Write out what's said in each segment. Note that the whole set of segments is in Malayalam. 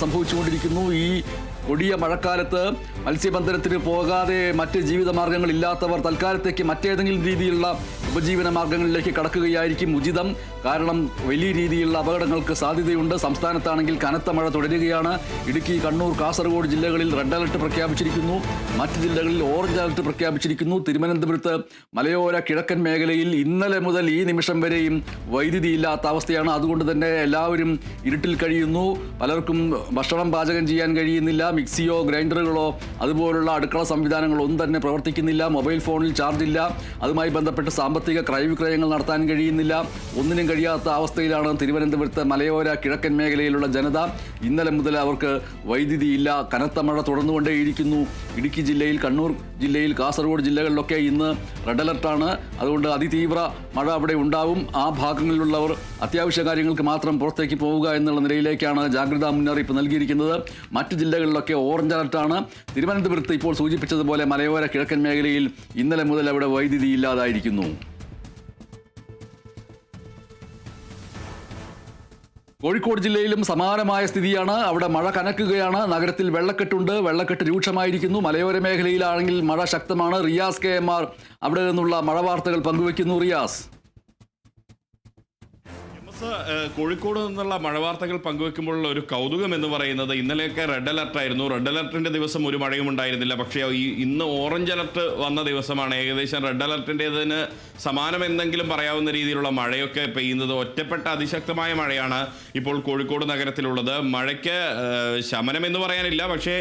സംഭവിച്ചുകൊണ്ടിരിക്കുന്നു. ഈ കൊടിയ മഴക്കാലത്ത് മത്സ്യബന്ധനത്തിന് പോകാതെ മറ്റ് ജീവിതമാർഗ്ഗങ്ങളില്ലാത്തവർ തൽക്കാലത്തേക്ക് മറ്റേതെങ്കിലും രീതിയിലുള്ള ഉപജീവന മാർഗ്ഗങ്ങളിലേക്ക് കടക്കുകയായിരിക്കും ഉചിതം. കാരണം വലിയ രീതിയിലുള്ള അപകടങ്ങൾക്ക് സാധ്യതയുണ്ട്. സംസ്ഥാനത്താണെങ്കിൽ കനത്ത മഴ തുടരുകയാണ്. ഇടുക്കി, കണ്ണൂർ, കാസർഗോഡ് ജില്ലകളിൽ റെഡ് അലർട്ട് പ്രഖ്യാപിച്ചിരിക്കുന്നു. മറ്റ് ജില്ലകളിൽ ഓറഞ്ച് അലർട്ട് പ്രഖ്യാപിച്ചിരിക്കുന്നു. തിരുവനന്തപുരത്ത് മലയോര കിഴക്കൻ മേഖലയിൽ ഇന്നലെ മുതൽ ഈ നിമിഷം വരെയും വൈദ്യുതി ഇല്ലാത്ത അവസ്ഥയാണ്. അതുകൊണ്ട് തന്നെ എല്ലാവരും ഇരുട്ടിൽ കഴിയുന്നു. പലർക്കും ഭക്ഷണം പാചകം ചെയ്യാൻ കഴിയുന്നില്ല. മിക്സിയോ ഗ്രൈൻഡറുകളോ അതുപോലുള്ള അടുക്കള സംവിധാനങ്ങളോ ഒന്നും തന്നെ പ്രവർത്തിക്കുന്നില്ല. മൊബൈൽ ഫോണിൽ ചാർജില്ല. അതുമായി ബന്ധപ്പെട്ട് സാമ്പത്തിക ക്രയവിക്രയങ്ങൾ നടത്താൻ കഴിയുന്നില്ല. ഒന്നിനും കഴിയാത്ത അവസ്ഥയിലാണ് തിരുവനന്തപുരത്ത് മലയോര കിഴക്കൻ മേഖലയിലുള്ള ജനത. ഇന്നലെ മുതൽ അവർക്ക് വൈദ്യുതി ഇല്ല. കനത്ത മഴ തുടർന്നുകൊണ്ടേയിരിക്കുന്നു. ഇടുക്കി ജില്ലയിൽ, കണ്ണൂർ ജില്ലയിൽ, കാസർഗോഡ് ജില്ലകളിലൊക്കെ ഇന്ന് റെഡ് അലർട്ടാണ്. അതുകൊണ്ട് അതിതീവ്ര മഴ അവിടെ ഉണ്ടാവും. ആ ഭാഗങ്ങളിലുള്ളവർ അത്യാവശ്യ കാര്യങ്ങൾക്ക് മാത്രം പുറത്തേക്ക് പോവുക എന്നുള്ള നിലയിലേക്കാണ് ജാഗ്രതാ മുന്നറിയിപ്പ് നൽകിയിരിക്കുന്നത്. മറ്റ് ജില്ലകളിലൊക്കെ ഓറഞ്ച് അലർട്ടാണ്. തിരുവനന്തപുരത്ത് ഇപ്പോൾ സൂചിപ്പിച്ചതുപോലെ മലയോര കിഴക്കൻ മേഖലയിൽ ഇന്നലെ മുതൽ അവിടെ വൈദ്യുതി ഇല്ലാതായിരിക്കുന്നു. കോഴിക്കോട് ജില്ലയിലും സമാനമായ സ്ഥിതിയാണ്. അവിടെ മഴ കനക്കുകയാണ്. നഗരത്തിൽ വെള്ളക്കെട്ടുണ്ട്. വെള്ളക്കെട്ട് രൂക്ഷമായിരിക്കുന്നു. മലയോര മേഖലയിലാണെങ്കിൽ മഴ ശക്തമാണ്. റിയാസ് KMR അവിടെ നിന്നുള്ള മഴ വാർത്തകൾ പങ്കുവയ്ക്കുന്നു. റിയാസ്. കോഴിക്കോട് നിന്നുള്ള മഴ വാർത്തകൾ പങ്കുവെക്കുമ്പോഴുള്ള ഒരു കൗതുകം എന്ന് പറയുന്നത് ഇന്നലെയൊക്കെ റെഡ് അലർട്ട് ആയിരുന്നു. റെഡ് അലർട്ടിന്റെ ദിവസം ഒരു മഴയും ഉണ്ടായിരുന്നില്ല. പക്ഷേ ഇന്ന് ഓറഞ്ച് അലർട്ട് വന്ന ദിവസമാണ്. ഏകദേശം റെഡ് അലർട്ടിൻ്റെതിന് സമാനം എന്തെങ്കിലും പറയാവുന്ന രീതിയിലുള്ള മഴയൊക്കെ പെയ്യുന്നത്. ഒറ്റപ്പെട്ട അതിശക്തമായ മഴയാണ് ഇപ്പോൾ കോഴിക്കോട് നഗരത്തിലുള്ളത്. മഴയ്ക്ക് ശമനം എന്ന് പറയാനില്ല, പക്ഷേ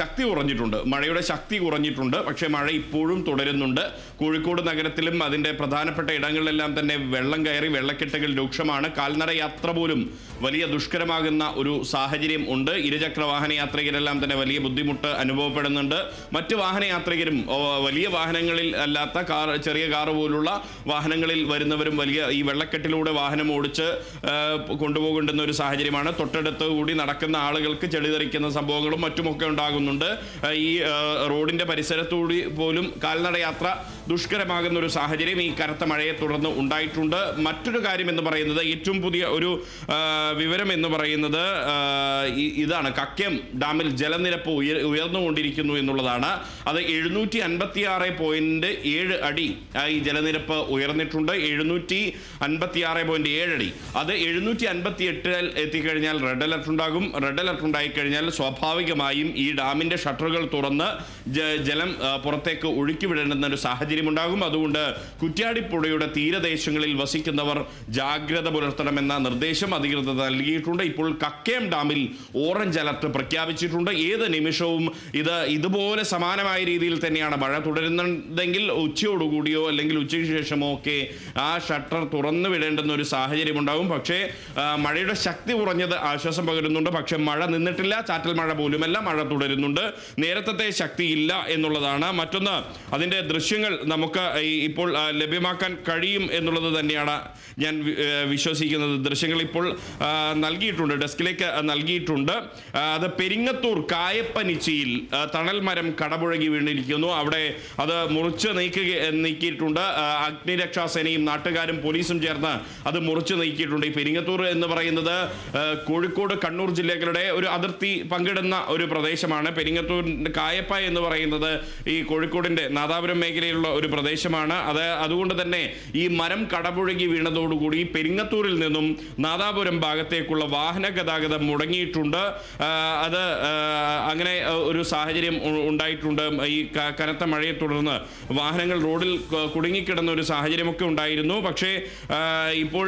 ശക്തി കുറഞ്ഞിട്ടുണ്ട്. മഴയുടെ ശക്തി കുറഞ്ഞിട്ടുണ്ട്. പക്ഷേ മഴ ഇപ്പോഴും തുടരുന്നുണ്ട്. കോഴിക്കോട് നഗരത്തിലും അതിൻ്റെ പ്രധാനപ്പെട്ട ഇടങ്ങളിലെല്ലാം തന്നെ വെള്ളം കയറി വെള്ളക്കെട്ടുകൾ രൂക്ഷമാണ്. കാൽനട യാത്ര പോലും വലിയ ദുഷ്കരമാകുന്ന ഒരു സാഹചര്യം ഉണ്ട്. ഇരുചക്ര വാഹന യാത്രികരെല്ലാം തന്നെ വലിയ ബുദ്ധിമുട്ട് അനുഭവപ്പെടുന്നുണ്ട്. മറ്റ് വാഹനയാത്രികരും വലിയ വാഹനങ്ങളിൽ അല്ലാത്ത ചെറിയ കാർ പോലുള്ള വാഹനങ്ങളിൽ വരുന്നവരും വലിയ ഈ വെള്ളക്കെട്ടിലൂടെ വാഹനം ഓടിച്ച് കൊണ്ടുപോകേണ്ടുന്ന ഒരു സാഹചര്യമാണ്. തൊട്ടടുത്ത് കൂടി നടക്കുന്ന ആളുകൾക്ക് ചെളിതെറിക്കുന്ന സംഭവങ്ങളും മറ്റുമൊക്കെ ഉണ്ടാകുന്നുണ്ട്. ഈ റോഡിന്റെ പരിസരത്തുകൂടി പോലും കാൽനട യാത്ര ദുഷ്കരമാകുന്ന ഒരു സാഹചര്യം ഈ കനത്ത മഴയെ തുടർന്ന് ഉണ്ടായിട്ടുണ്ട്. മറ്റൊരു കാര്യം എന്ന് പറയുന്നത്, ഏറ്റവും പുതിയ ഒരു വിവരം എന്ന് പറയുന്നത് ഇതാണ്. കക്കയം ഡാമിൽ ജലനിരപ്പ് ഉയർന്നുകൊണ്ടിരിക്കുന്നു എന്നുള്ളതാണ്. അത് 756.7 അടി ഈ ജലനിരപ്പ് ഉയർന്നിട്ടുണ്ട്. 756.7 അടി. അത് 758 എത്തിക്കഴിഞ്ഞാൽ റെഡ് അലർട്ട് ഉണ്ടാകും. റെഡ് അലർട്ട് ഉണ്ടായിക്കഴിഞ്ഞാൽ സ്വാഭാവികമായും ഈ ഡാമിന്റെ ഷട്ടറുകൾ തുറന്ന് ജലം പുറത്തേക്ക് ഒഴുക്കിവിടേണ്ടുന്ന ഒരു സാഹചര്യം ഉണ്ടാകും. അതുകൊണ്ട് കുറ്റ്യാടിപ്പുഴയുടെ തീരദേശങ്ങളിൽ വസിക്കുന്നവർ ജാഗ്രത പുലർത്തണമെന്ന നിർദ്ദേശം അധികൃതർ നൽകിയിട്ടുണ്ട്. ഇപ്പോൾ കക്കയം ഡാമിൽ ഓറഞ്ച് അലർട്ട് പ്രഖ്യാപിച്ചിട്ടുണ്ട്. ഏത് നിമിഷവും ഇതുപോലെ സമാനമായ രീതിയിൽ തന്നെയാണ് മഴ തുടരുന്നതെങ്കിൽ ഉച്ചയോടുകൂടിയോ അല്ലെങ്കിൽ ഉച്ചയ്ക്ക് ശേഷമോ ഒക്കെ ആ ഷട്ടർ തുറന്നു വിടേണ്ടുന്ന ഒരു സാഹചര്യം ഉണ്ടാകും. പക്ഷേ മഴയുടെ ശക്തി കുറഞ്ഞത് ആശ്വാസം പകരുന്നുണ്ട്. പക്ഷെ മഴ നിന്നിട്ടില്ല. ചാറ്റൽ മഴ പോലുമല്ല, മഴ തുടരുന്നുണ്ട്. നേരത്തെ ശക്തിയില്ല എന്നുള്ളതാണ്. മറ്റൊന്ന്, അതിൻ്റെ ദൃശ്യങ്ങൾ നമുക്ക് ഇപ്പോൾ ലഭ്യമാക്കാൻ കഴിയും എന്നുള്ളത് തന്നെയാണ് ഞാൻ വിശ്വസിക്കുന്നത്. ദൃശ്യങ്ങൾ ഇപ്പോൾ നൽകിയിട്ടുണ്ട്, ഡെസ്കിലേക്ക് നൽകിയിട്ടുണ്ട്. അത് പെരിങ്ങത്തൂർ കായപ്പനിച്ചിയിൽ തണൽ മരം കടപുഴകി വീണിരിക്കുന്നു. അവിടെ അത് മുറിച്ച് നീക്കിയിട്ടുണ്ട്. അഗ്നിരക്ഷാസേനയും നാട്ടുകാരും പോലീസും ചേർന്ന് അത് മുറിച്ച് നീക്കിയിട്ടുണ്ട്. ഈ പെരിങ്ങത്തൂർ എന്ന് പറയുന്നത് കോഴിക്കോട്, കണ്ണൂർ ജില്ലകളുടെ ഒരു അതിർത്തി പങ്കിടുന്ന ഒരു പ്രദേശമാണ്. പെരിങ്ങത്തൂർ കായപ്പ എന്ന് പറയുന്നത് ഈ കോഴിക്കോടിന്റെ നാദാപുരം മേഖലയിലുള്ള ഒരു പ്രദേശമാണ്. അതുകൊണ്ട് തന്നെ ഈ മരം കടപുഴകി വീണതോടുകൂടി പെരിങ്ങത്തൂരിൽ നിന്നും നാദാപുരം ഭാഗത്തേക്കുള്ള വാഹന ഗതാഗതം മുടങ്ങിയിട്ടുണ്ട്. അത് അങ്ങനെ ഒരു സാഹചര്യം ഉണ്ടായിട്ടുണ്ട്. ഈ കനത്ത മഴയെ തുടർന്ന് വാഹനങ്ങൾ റോഡിൽ കുടുങ്ങിക്കിടന്ന ഒരു സാഹചര്യമൊക്കെ ഉണ്ടായിരുന്നു. പക്ഷേ ഇപ്പോൾ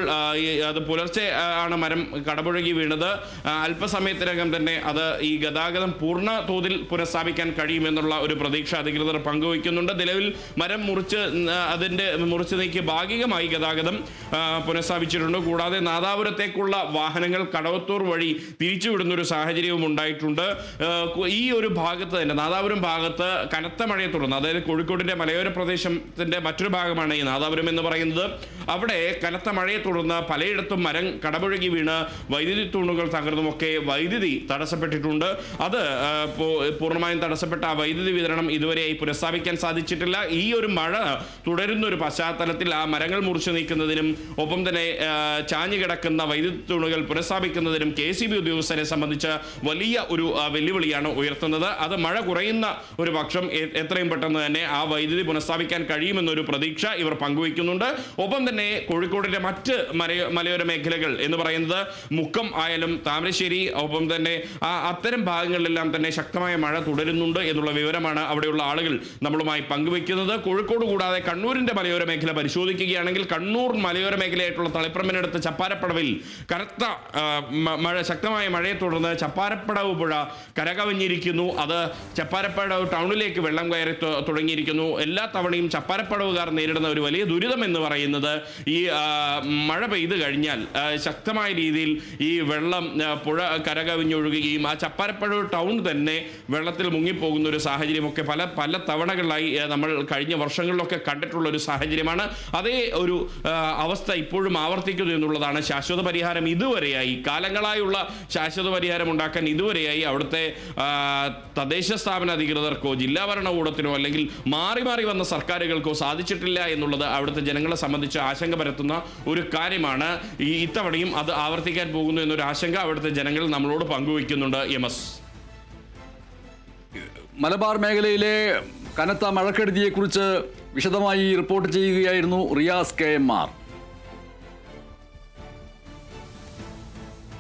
അത് പുലർച്ചെ ആണ് മരം കടപുഴകി വീണത്. അല്പസമയത്തിനകം തന്നെ അത് ഈ ഗതാഗതം പൂർണ്ണ തോതിൽ പുനഃസ്ഥാപിക്കാൻ കഴിയുമെന്നുള്ള ഒരു പ്രതീക്ഷ അധികൃതർ പങ്കുവയ്ക്കുന്നുണ്ട്. നിലവിൽ മരം മുറിച്ച് നീക്കി ഭാഗികമായി ഗതാഗതം പുനഃസ്ഥാപിച്ചിട്ടുണ്ട്. കൂടാതെ നാദാപുരത്തേക്കുള്ള വാഹനങ്ങൾ കടവത്തൂർ വഴി തിരിച്ചുവിടുന്ന ഒരു സാഹചര്യവും ഉണ്ടായിട്ടുണ്ട്. ഈ ഒരു ഭാഗത്ത് തന്നെ, നാദാപുരം ഭാഗത്ത് കനത്ത മഴയെ തുടർന്ന്, അതായത് കോഴിക്കോടിന്റെ മലയോര പ്രദേശത്തിന്റെ മറ്റൊരു ഭാഗമാണ് ഈ നാദാപുരം എന്ന് പറയുന്നത്. അവിടെ കനത്ത മഴയെ തുടർന്ന് പലയിടത്തും മരം കടപുഴകി വീണ് വൈദ്യുതി തൂണുകൾ തകർന്നുമൊക്കെ വൈദ്യുതി തടസ്സപ്പെട്ടിട്ടുണ്ട്. അത് പൂർണ്ണമായും തടസ്സപ്പെട്ട ആ വൈദ്യുതി വിതരണം ഇതുവരെയായി പുനഃസ്ഥാപിക്കാൻ സാധിച്ചിട്ടില്ല. ഈ ഒരു മഴ തുടരുന്ന ഒരു പശ്ചാത്തലത്തിൽ ആ മരങ്ങൾ മുറിച്ചു നീക്കുന്നതിനും ഒപ്പം തന്നെ ചാഞ്ഞു കിടക്കുന്ന വൈദ്യുതി തൂണുകൾ ടൗണുകൾ പുനഃസ്ഥാപിക്കുന്നതിനും KCB ഉദ്യോഗസ്ഥരെ സംബന്ധിച്ച് വലിയ ഒരു വെല്ലുവിളിയാണ് ഉയർത്തുന്നത്. അത് മഴ കുറയുന്ന ഒരു പക്ഷം എത്രയും പെട്ടെന്ന് തന്നെ ആ വൈദ്യുതി പുനഃസ്ഥാപിക്കാൻ കഴിയുമെന്നൊരു പ്രതീക്ഷ ഇവർ പങ്കുവയ്ക്കുന്നുണ്ട്. ഒപ്പം തന്നെ കോഴിക്കോടിന്റെ മറ്റ് മലയോര മേഖലകൾ എന്ന് പറയുന്നത് മുക്കം ആയാലും താമരശ്ശേരി, ഒപ്പം തന്നെ അത്തരം ഭാഗങ്ങളിലെല്ലാം തന്നെ ശക്തമായ മഴ തുടരുന്നുണ്ട് എന്നുള്ള വിവരമാണ് അവിടെയുള്ള ആളുകൾ നമ്മളുമായി പങ്കുവയ്ക്കുന്നത്. കോഴിക്കോട് കൂടാതെ കണ്ണൂരിന്റെ മലയോര മേഖല പരിശോധിക്കുകയാണെങ്കിൽ കണ്ണൂർ മലയോര മേഖലയായിട്ടുള്ള തളിപ്പറമ്പിനടുത്ത് ചപ്പാരപ്പടവിൽ കനത്ത ശക്തമായ മഴയെ തുടർന്ന് ചപ്പാരപ്പടവ് പുഴ കരകവിഞ്ഞിരിക്കുന്നു. അത് ചപ്പാരപ്പടവ് ടൗണിലേക്ക് വെള്ളം കയറി തുടങ്ങിയിരിക്കുന്നു. എല്ലാ തവണയും ചപ്പാരപ്പടവുകാർ നേരിടുന്ന ഒരു വലിയ ദുരിതം എന്ന് പറയുന്നത് ഈ മഴ പെയ്തു കഴിഞ്ഞാൽ ശക്തമായ രീതിയിൽ ഈ വെള്ളം പുഴ കരകവിഞ്ഞൊഴുകുകയും ആ ചപ്പാരപ്പടവ് ടൗൺ തന്നെ വെള്ളത്തിൽ മുങ്ങിപ്പോകുന്ന ഒരു സാഹചര്യമൊക്കെ പല തവണകളായി നമ്മൾ കഴിഞ്ഞ വർഷങ്ങളിലൊക്കെ കണ്ടിട്ടുള്ള ഒരു സാഹചര്യമാണ്. അതേ ഒരു അവസ്ഥ ഇപ്പോഴും ആവർത്തിക്കുന്നു എന്നുള്ളതാണ്. ശാശ്വത പരിഹാരം ഇതുവരെയായി കാലങ്ങളായുള്ള ശാശ്വത പരിഹാരം ഉണ്ടാക്കാൻ ഇതുവരെയായി അവിടുത്തെ തദ്ദേശ സ്ഥാപന അധികൃതർക്കോ ജില്ലാ ഭരണകൂടത്തിനോ അല്ലെങ്കിൽ മാറി മാറി വന്ന സർക്കാരുകൾക്കോ സാധിച്ചിട്ടില്ല എന്നുള്ളത് അവിടുത്തെ ജനങ്ങളെ സംബന്ധിച്ച് ആശങ്ക പരത്തുന്ന ഒരു കാര്യമാണ്. ഇത്തവണയും അത് ആവർത്തിക്കാൻ പോകുന്നു എന്നൊരു ആശങ്ക അവിടുത്തെ ജനങ്ങൾ നമ്മളോട് പങ്കുവയ്ക്കുന്നുണ്ട്. MS മലബാർ മേഖലയിലെ കനത്ത മഴക്കെടുതിയെക്കുറിച്ച് വിശദമായി റിപ്പോർട്ട് ചെയ്യുകയായിരുന്നു റിയാസ് KMR.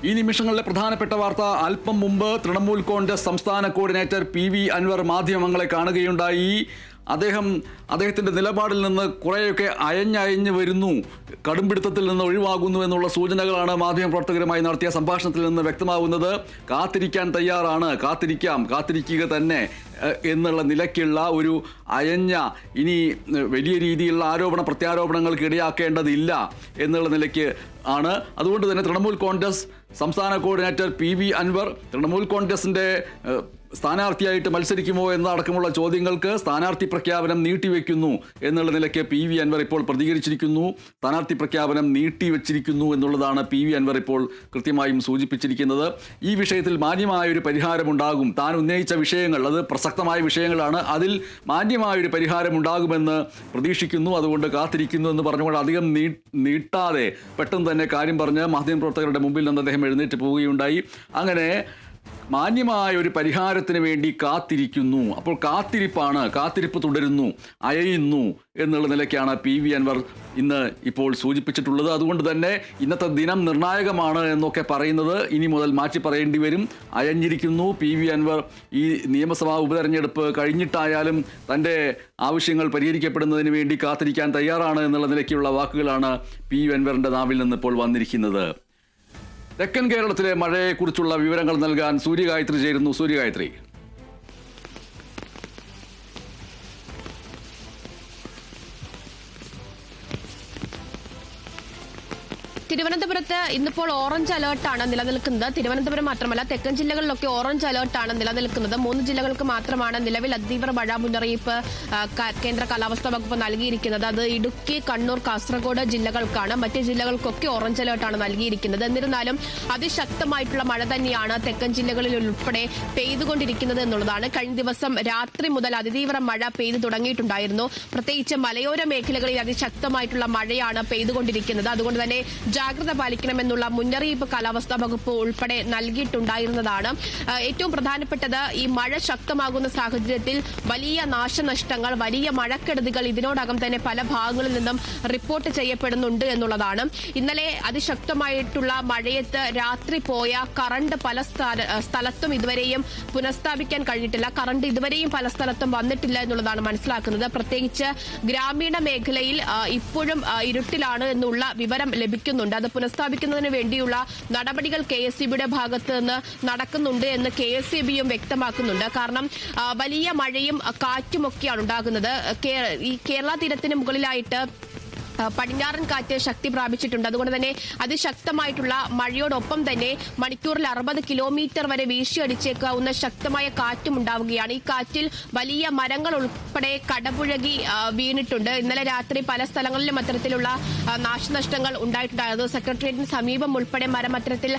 ഈ നിമിഷങ്ങളിലെ പ്രധാനപ്പെട്ട വാർത്ത. അല്പം മുമ്പ് തൃണമൂൽ കോൺഗ്രസ് സംസ്ഥാന കോർഡിനേറ്റർ PV അൻവർ മാധ്യമങ്ങളെ കാണുകയുണ്ടായി. അദ്ദേഹത്തിൻ്റെ നിലപാടിൽ നിന്ന് കുറേയൊക്കെ അയഞ്ഞ് വരുന്നു, കടുംപിടുത്തത്തിൽ നിന്ന് ഒഴിവാകുന്നു എന്നുള്ള സൂചനകളാണ് മാധ്യമപ്രവർത്തകരുമായി നടത്തിയ സംഭാഷണത്തിൽ നിന്ന് വ്യക്തമാകുന്നത്. കാത്തിരിക്കാൻ തയ്യാറാണ്, കാത്തിരിക്കുക തന്നെ എന്നുള്ള നിലയ്ക്കുള്ള ഒരു ഇനി വലിയ രീതിയിലുള്ള ആരോപണ പ്രത്യാരോപണങ്ങൾക്ക് ഇടയാക്കേണ്ടതില്ല എന്നുള്ള നിലയ്ക്ക് ആണ്. അതുകൊണ്ട് തന്നെ തൃണമൂൽ കോൺഗ്രസ് സംസ്ഥാന കോർഡിനേറ്റർ PV അൻവർ തൃണമൂൽ കോൺഗ്രസിൻ്റെ സ്ഥാനാർത്ഥിയായിട്ട് മത്സരിക്കുമോ എന്നടക്കമുള്ള ചോദ്യങ്ങൾക്ക് സ്ഥാനാർത്ഥി പ്രഖ്യാപനം നീട്ടിവെക്കുന്നു എന്നുള്ള നിലയ്ക്ക് PV അൻവർ ഇപ്പോൾ പ്രതികരിച്ചിരിക്കുന്നു. സ്ഥാനാർത്ഥി പ്രഖ്യാപനം നീട്ടിവെച്ചിരിക്കുന്നു എന്നുള്ളതാണ് PV അൻവർ ഇപ്പോൾ കൃത്യമായും സൂചിപ്പിച്ചിരിക്കുന്നത്. ഈ വിഷയത്തിൽ മാന്യമായൊരു പരിഹാരമുണ്ടാകും. താൻ ഉന്നയിച്ച വിഷയങ്ങൾ അത് പ്രസക്തമായ വിഷയങ്ങളാണ്. അതിൽ മാന്യമായൊരു പരിഹാരമുണ്ടാകുമെന്ന് പ്രതീക്ഷിക്കുന്നു. അതുകൊണ്ട് കാത്തിരിക്കുന്നു എന്ന് പറഞ്ഞുകൊണ്ട് അധികം നീട്ടാതെ പെട്ടെന്ന് തന്നെ കാര്യം പറഞ്ഞ് മാധ്യമപ്രവർത്തകരുടെ മുമ്പിൽ നിന്ന് അദ്ദേഹം എഴുന്നേറ്റ് പോവുകയുണ്ടായി. അങ്ങനെ മാന്യമായ ഒരു പരിഹാരത്തിന് വേണ്ടി കാത്തിരിക്കുന്നു. അപ്പോൾ കാത്തിരിപ്പ് തുടരുന്നു, അയയുന്നു എന്നുള്ള നിലയ്ക്കാണ് PV അൻവർ ഇപ്പോൾ സൂചിപ്പിച്ചിട്ടുള്ളത്. അതുകൊണ്ട് തന്നെ ഇന്നത്തെ ദിനം നിർണായകമാണ് എന്നൊക്കെ പറയുന്നത് ഇനി മുതൽ മാറ്റി പറയേണ്ടി വരും. അയഞ്ഞിരിക്കുന്നു. PV അൻവർ ഈ നിയമസഭാ ഉപതെരഞ്ഞെടുപ്പ് കഴിഞ്ഞിട്ടായാലും തൻ്റെ ആവശ്യങ്ങൾ പരിഹരിക്കപ്പെടുന്നതിന് വേണ്ടി കാത്തിരിക്കാൻ തയ്യാറാണ് എന്നുള്ള നിലയ്ക്കുള്ള വാക്കുകളാണ് PV അൻവറിൻ്റെ നാവിൽ നിന്ന് ഇപ്പോൾ വന്നിരിക്കുന്നത്. തെക്കൻ കേരളത്തിലെ മഴയെക്കുറിച്ചുള്ള വിവരങ്ങൾ നൽകാൻ സൂര്യഗായത്രി ചേരുന്നു. സൂര്യഗായത്രി, തിരുവനന്തപുരത്ത് ഇന്നിപ്പോൾ ഓറഞ്ച് അലേർട്ടാണ് നിലനിൽക്കുന്നത്. തിരുവനന്തപുരം മാത്രമല്ല തെക്കൻ ജില്ലകളിലൊക്കെ ഓറഞ്ച് അലേർട്ടാണ് നിലനിൽക്കുന്നത്. 3 ജില്ലകൾക്ക് മാത്രമാണ് നിലവിൽ അതീവ്ര മഴ മുന്നറിയിപ്പ് കേന്ദ്ര കാലാവസ്ഥാ വകുപ്പ് നൽകിയിരിക്കുന്നത്. അത് ഇടുക്കി, കണ്ണൂർ, കാസർഗോഡ് ജില്ലകൾക്കാണ്. മറ്റ് ജില്ലകൾക്കൊക്കെ ഓറഞ്ച് അലേർട്ടാണ് നൽകിയിരിക്കുന്നത്. എന്നിരുന്നാലും അതിശക്തമായിട്ടുള്ള മഴ തന്നെയാണ് തെക്കൻ ജില്ലകളിൽ ഉൾപ്പെടെ പെയ്തുകൊണ്ടിരിക്കുന്നത് എന്നുള്ളതാണ്. കഴിഞ്ഞ ദിവസം രാത്രി മുതൽ അതിതീവ്ര മഴ പെയ്തു തുടങ്ങിയിട്ടുണ്ടായിരുന്നു. പ്രത്യേകിച്ച് മലയോര മേഖലകളിൽ അതിശക്തമായിട്ടുള്ള മഴയാണ് പെയ്തുകൊണ്ടിരിക്കുന്നത്. അതുകൊണ്ട് തന്നെ ജാഗ്രത പാലിക്കണമെന്നുള്ള മുന്നറിയിപ്പ് കാലാവസ്ഥാ വകുപ്പ് ഉൾപ്പെടെ നൽകിയിട്ടുണ്ടായിരുന്നതാണ്. ഏറ്റവും പ്രധാനപ്പെട്ടത് ഈ മഴ ശക്തമാകുന്ന സാഹചര്യത്തിൽ വലിയ നാശനഷ്ടങ്ങൾ, വലിയ മഴക്കെടുതികൾ ഇതിനോടകം തന്നെ പല ഭാഗങ്ങളിൽ നിന്നും റിപ്പോർട്ട് ചെയ്യപ്പെടുന്നുണ്ട് എന്നുള്ളതാണ്. ഇന്നലെ അതിശക്തമായിട്ടുള്ള മഴയത്ത് രാത്രി പോയ കറണ്ട് പല സ്ഥലത്തും ഇതുവരെയും പുനഃസ്ഥാപിക്കാൻ കഴിഞ്ഞിട്ടില്ല. കറണ്ട് ഇതുവരെയും പല സ്ഥലത്തും വന്നിട്ടില്ല എന്നുള്ളതാണ് മനസ്സിലാക്കുന്നത്. പ്രത്യേകിച്ച് ഗ്രാമീണ മേഖലയിൽ ഇപ്പോഴും ഇരുട്ടിലാണ് എന്നുള്ള വിവരം ലഭിക്കുന്നുണ്ട്. അത് പുനഃസ്ഥാപിക്കുന്നതിന് വേണ്ടിയുള്ള നടപടികൾ KSEBിയുടെ ഭാഗത്ത് നിന്ന് നടക്കുന്നുണ്ട് എന്ന് KSEBിയും വ്യക്തമാക്കുന്നുണ്ട്. കാരണം വലിയ മഴയും കാറ്റുമൊക്കെയാണ് ഉണ്ടാകുന്നത്. ഈ കേരള തീരത്തിന് മുകളിലായിട്ട് പടിഞ്ഞാറൻ കാറ്റ് ശക്തി പ്രാപിച്ചിട്ടുണ്ട്. അതുകൊണ്ട് തന്നെ അതിശക്തമായിട്ടുള്ള മഴയോടൊപ്പം തന്നെ മണിക്കൂറിൽ 60 കിലോമീറ്റർ വരെ വീശിയടിച്ചേക്കാവുന്ന ശക്തമായ കാറ്റും ഉണ്ടാവുകയാണ്. ഈ കാറ്റിൽ വലിയ മരങ്ങൾ ഉൾപ്പെടെ കടപുഴകി വീണിട്ടുണ്ട്. ഇന്നലെ രാത്രി പല സ്ഥലങ്ങളിലും അത്തരത്തിലുള്ള നാശനഷ്ടങ്ങൾ ഉണ്ടായിട്ടുണ്ടായിരുന്നു. സെക്രട്ടേറിയറ്റിന് സമീപം ഉൾപ്പെടെ മരം അത്തരത്തിൽ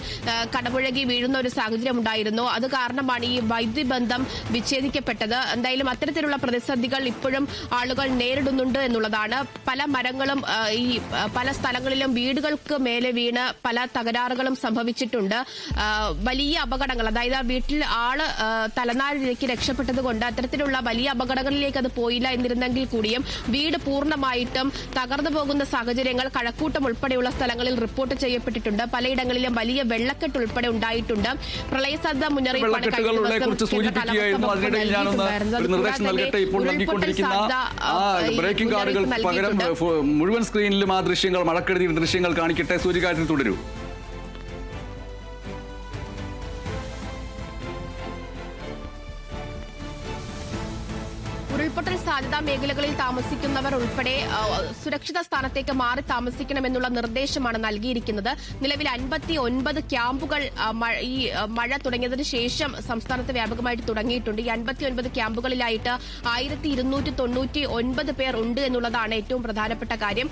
കടപുഴകി വീഴുന്ന ഒരു സാഹചര്യം ഉണ്ടായിരുന്നു. അത് കാരണമാണ് ഈ വൈദ്യുതി ബന്ധം വിച്ഛേദിക്കപ്പെട്ടത്. എന്തായാലും അത്തരത്തിലുള്ള പ്രതിസന്ധികൾ ഇപ്പോഴും ആളുകൾ നേരിടുന്നുണ്ട് എന്നുള്ളതാണ്. പല മരങ്ങളും ഈ പല സ്ഥലങ്ങളിലും വീടുകൾക്ക് മേലെ വീണ് പല തകരാറുകളും സംഭവിച്ചിട്ടുണ്ട്. വലിയ അപകടങ്ങൾ, അതായത് ആ വീട്ടിൽ ആള് തലനാരിഴയ്ക്ക് രക്ഷപ്പെട്ടത് കൊണ്ട് അത്തരത്തിലുള്ള വലിയ അപകടങ്ങളിലേക്ക് അത് പോയില്ല എന്നിരുന്നെങ്കിൽ കൂടിയും വീട് പൂർണ്ണമായിട്ടും തകർന്നു പോകുന്ന സാഹചര്യങ്ങൾ കഴക്കൂട്ടം ഉൾപ്പെടെയുള്ള സ്ഥലങ്ങളിൽ റിപ്പോർട്ട് ചെയ്യപ്പെട്ടിട്ടുണ്ട്. പലയിടങ്ങളിലും വലിയ വെള്ളക്കെട്ട് ഉൾപ്പെടെ ഉണ്ടായിട്ടുണ്ട്. പ്രളയ സാധ്യത മുന്നറിയിപ്പാണ് ബ്രേക്കിംഗ് കാർഡുകൾ പകരം മുഴുവൻ സ്ക്രീനിലും ആ ദൃശ്യങ്ങൾ, മഴക്കെടുതി ദൃശ്യങ്ങൾ കാണിക്കട്ടെ. സൂര്യകാറ്റിൽ തുടരൂ. ഉരുൾപൊട്ടൽ സാധ്യതാ മേഖലകളിൽ താമസിക്കുന്നവർ ഉൾപ്പെടെ സുരക്ഷിത സ്ഥാനത്തേക്ക് മാറി താമസിക്കണമെന്നുള്ള നിർദ്ദേശമാണ് നൽകിയിരിക്കുന്നത്. നിലവിൽ 59 ക്യാമ്പുകൾ ഈ മഴ തുടങ്ങിയതിനു ശേഷം സംസ്ഥാനത്ത് വ്യാപകമായിട്ട് തുടങ്ങിയിട്ടുണ്ട്. ഈ 59 ക്യാമ്പുകളിലായിട്ട് 1299 പേർ ഉണ്ട് എന്നുള്ളതാണ് ഏറ്റവും പ്രധാനപ്പെട്ട കാര്യം.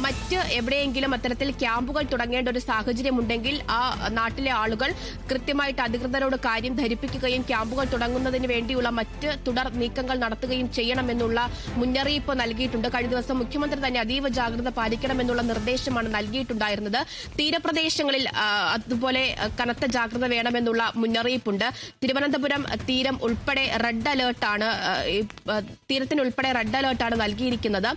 മറ്റ് എവിടെയെങ്കിലും അത്തരത്തിൽ ക്യാമ്പുകൾ തുടങ്ങേണ്ട ഒരു സാഹചര്യം ഉണ്ടെങ്കിൽ ആ നാട്ടിലെ ആളുകൾ കൃത്യമായിട്ട് അധികൃതരോട് കാര്യം ധരിപ്പിക്കുകയും ക്യാമ്പുകൾ തുടങ്ങുന്നതിന് വേണ്ടിയുള്ള മറ്റ് തുടർ നീക്കങ്ങൾ നടത്തുകയും ചെയ്യണമെന്നുള്ള മുന്നറിയിപ്പ് നൽകിയിട്ടുണ്ട്. കഴിഞ്ഞ ദിവസം മുഖ്യമന്ത്രി തന്നെ അതീവ ജാഗ്രത പാലിക്കണമെന്നുള്ള നിർദ്ദേശമാണ് നൽകിയിട്ടുണ്ടായിരുന്നത്. തീരപ്രദേശങ്ങളിൽ അതുപോലെ കനത്ത ജാഗ്രത വേണമെന്നുള്ള മുന്നറിയിപ്പുണ്ട്. തിരുവനന്തപുരം തീരം ഉൾപ്പെടെ റെഡ് അലേർട്ടാണ്, തീരത്തിനുൾപ്പെടെ റെഡ് അലേർട്ടാണ് നൽകിയിരിക്കുന്നത്.